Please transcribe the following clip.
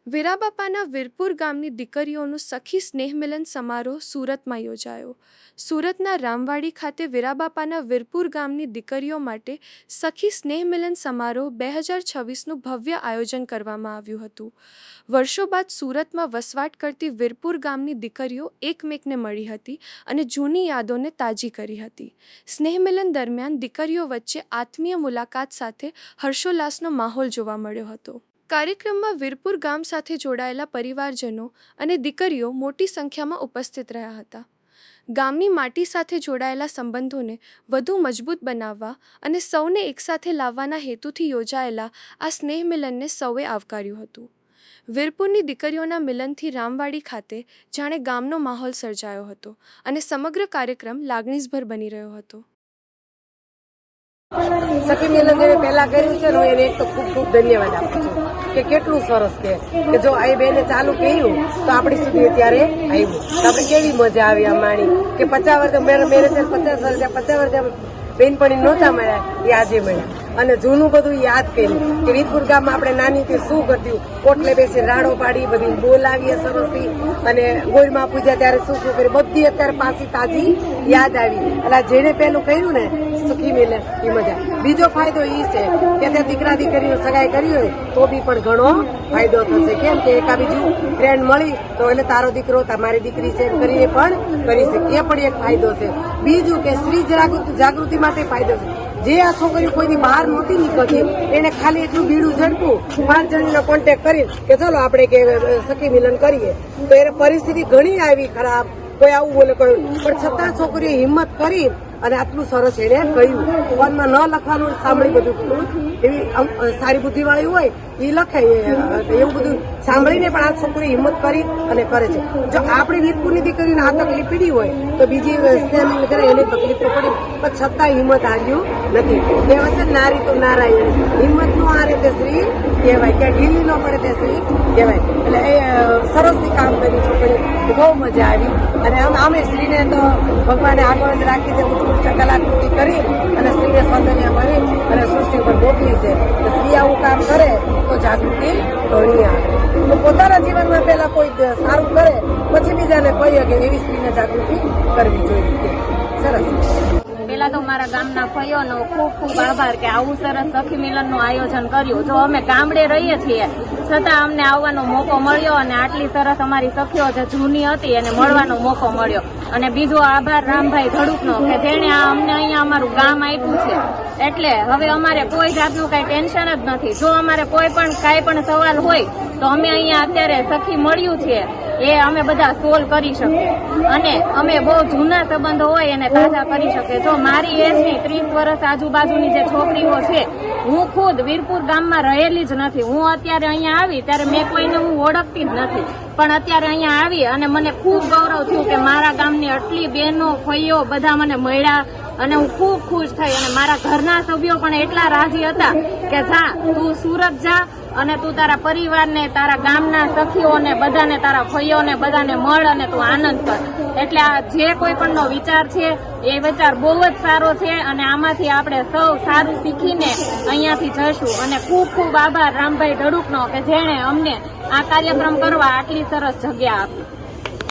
વીરાબાપાના વીરપુર ગામની દીકરીઓનું સખી સ્નેહ મિલન સમારોહ સુરતમાં યોજાયો. સુરતના રામવાડી ખાતે વીરાબાપાના વીરપુર ગામની દીકરીઓ માટે સખી સ્નેહ મિલન સમારોહ 2026નું ભવ્ય આયોજન કરવામાં આવ્યું હતું. વર્ષો બાદ સુરતમાં વસવાટ કરતી વીરપુર ગામની દીકરીઓ એકમેકને મળી હતી અને જૂની યાદોને તાજી કરી હતી. સ્નેહ મિલન દરમિયાન દીકરીઓ વચ્ચે આત્મીય મુલાકાત સાથે હર્ષોલ્લાસનો માહોલ જોવા મળ્યો હતો. કાર્યક્રમમાં વીરપુર ગામ સાથે જોડાયેલા પરિવારજનો અને દીકરીઓ મોટી સંખ્યામાં ઉપસ્થિત રહ્યા હતા. ગામની માટી સાથે જોડાયેલા સંબંધોને વધુ મજબૂત બનાવવા અને સૌને એકસાથે લાવવાના હેતુથી યોજાયેલા આ સ્નેહ મિલનને સૌએ આવકાર્યું હતું. વીરપુરની દીકરીઓના મિલનથી રામવાડી ખાતે જાણે ગામનો માહોલ સર્જાયો હતો અને સમગ્ર કાર્યક્રમ લાગણીસભર બની રહ્યો હતો. સખી મિલન જે પહેલા કર્યું છે હું એને એક તો ખૂબ ખૂબ ધન્યવાદ આપું છું કે કેટલું સરસ કે જો આ બેને ચાલુ કર્યું તો આપણી સુધી અત્યારે આવ્યું તો આપણે કેવી મજા આવી આ માણી કે 50 વર્ષ મેરેજ 50 વર્ષ બેનપણી નહોતા મળ્યા એ આજે મળ્યા અને જૂનું બધું યાદ કર્યું કે વીરપુર ગામમાં આપણે નાની તે શું કરતી કોટલે બેસી રાડો પાડી બધી બોલાવીએ સરસથી અને ગોળમાં પૂજા ત્યારે શું શું કરી બધી અત્યારે પાછી તાજી યાદ આવી એટલે જેને પેલું કર્યું ને સખી મિલન એ મજા. બીજો ફાયદો એ છે કે ત્યાં દીકરા દીકરીઓ સગાઈ કરી હોય તો બી પણ ઘણો ફાયદો થશે કેમ કે એકા બીજું ફ્રેન્ડ મળી તો એટલે તારો દીકરો તમારી દીકરી છે એમ કરીને પણ કરી શકે એ પણ એક ફાયદો છે. બીજું કે સ્ત્રી જાગૃતિ માટે ફાયદો છે. જે આ છોકરીઓ કોઈની બહાર નહોતી નીકળતી એને ખાલી એટલું બીડું ઝડપું 5 જણનો કોન્ટેક્ટ કરી કે ચલો આપણે કે સખી મિલન કરીએ તો એને પરિસ્થિતિ ઘણી આવી ખરાબ કોઈ આવું બોલે પણ છતાં છોકરીઓ હિંમત કરી અને આટલું સરસ એને કહ્યું. ફોનમાં ન લખવાનું સાંભળી બધું એવી સારી બુદ્ધિવાળી હોય એ લખે એવું બધું સાંભળીને પણ આ છોકરી હિંમત કરી અને કરે છે. જો આપણી વીરપુરની દીકરીને આ તકલીફ પડી હોય તો બીજી સ્નેહ કરે એને તકલીફ પડી પણ છતાં હિંમત હાર્યું નથી. કહેવાય છે નારી તો નારાયણ હિંમત નો હારે તે શ્રી કહેવાય કે ઢીલી ન પડે તે શ્રી કહેવાય. એટલે એ સરસથી કામ કર્યું છોકરી બહુ મજા આવી અને આમે સ્ત્રીને તો ભગવાને આગળ જ રાખી છે ઉત્કૃષ્ટ કલાકૃતિ કરી અને સ્ત્રીને સૌંદર્ય મળી અને સૃષ્ટિ પર મોકલી છે. સ્ત્રી આવું કામ કરે તો જાગૃતિ ઘણી આવે. તો પોતાના જીવનમાં પહેલા કોઈ સારું કરે પછી બીજાને કહીએ કે એવી સ્ત્રીને જાગૃતિ કરવી જોઈએ. સરસ. પેલા તો મારા ગામના ભાઈઓનો ખૂબ ખૂબ આભાર કે આવું સરસ સખી મિલનનું આયોજન કર્યું. જો અમે ગામડે રહીએ છીએ છતાં અમને આવવાનો મોકો મળ્યો અને આટલી સરસ અમારી સખીઓ જે જૂની હતી એને મળવાનો મોકો મળ્યો. અને બીજો આભાર રામભાઈ ધડુકનો કે જેણે અમને અહીંયા અમારું ગામ આપ્યું છે. એટલે હવે અમારે કોઈ જાતનું કઈ ટેન્શન જ નથી. જો અમારે કોઈ પણ કાંઈ પણ સવાલ હોય તો અમે અહીંયા અત્યારે સખી મળ્યું છે એ અમે બધા સોલ્વ કરી શકીએ અને અમે બહુ જૂના સંબંધો હોય એને તાજા કરી શકીએ. જો મારી એજની 30 વર્ષ આજુબાજુની જે છોકરીઓ છે હું ખુદ વીરપુર ગામમાં રહેલી જ નથી. હું અત્યારે અહીંયા આવી ત્યારે મેં કોઈને હું ઓળખતી જ નથી પણ અત્યારે અહીંયા આવી અને મને ખૂબ ગૌરવ થયું કે મારા ગામની આટલી બહેનો ફઈઓ બધા મને મળ્યા અને હું ખૂબ ખુશ થઈ અને મારા ઘરના સભ્યો પણ એટલા રાજી હતા કે જા તું સુરત જા અને તું તારા પરિવારને તારા ગામના સખીઓને બધાને તારા ભાઈઓને બધાને મળ અને તું આનંદ કર. એટલે આ જે કોઈ પણનો વિચાર છે એ વિચાર બહુ જ સારો છે અને આમાંથી આપણે સૌ સારું શીખીને અહીંયાથી જઈશું. અને ખૂબ ખૂબ આભાર રામભાઈ ધડુકનો કે જેણે અમને આ કાર્યક્રમ કરવા આટલી સરસ જગ્યા આપી.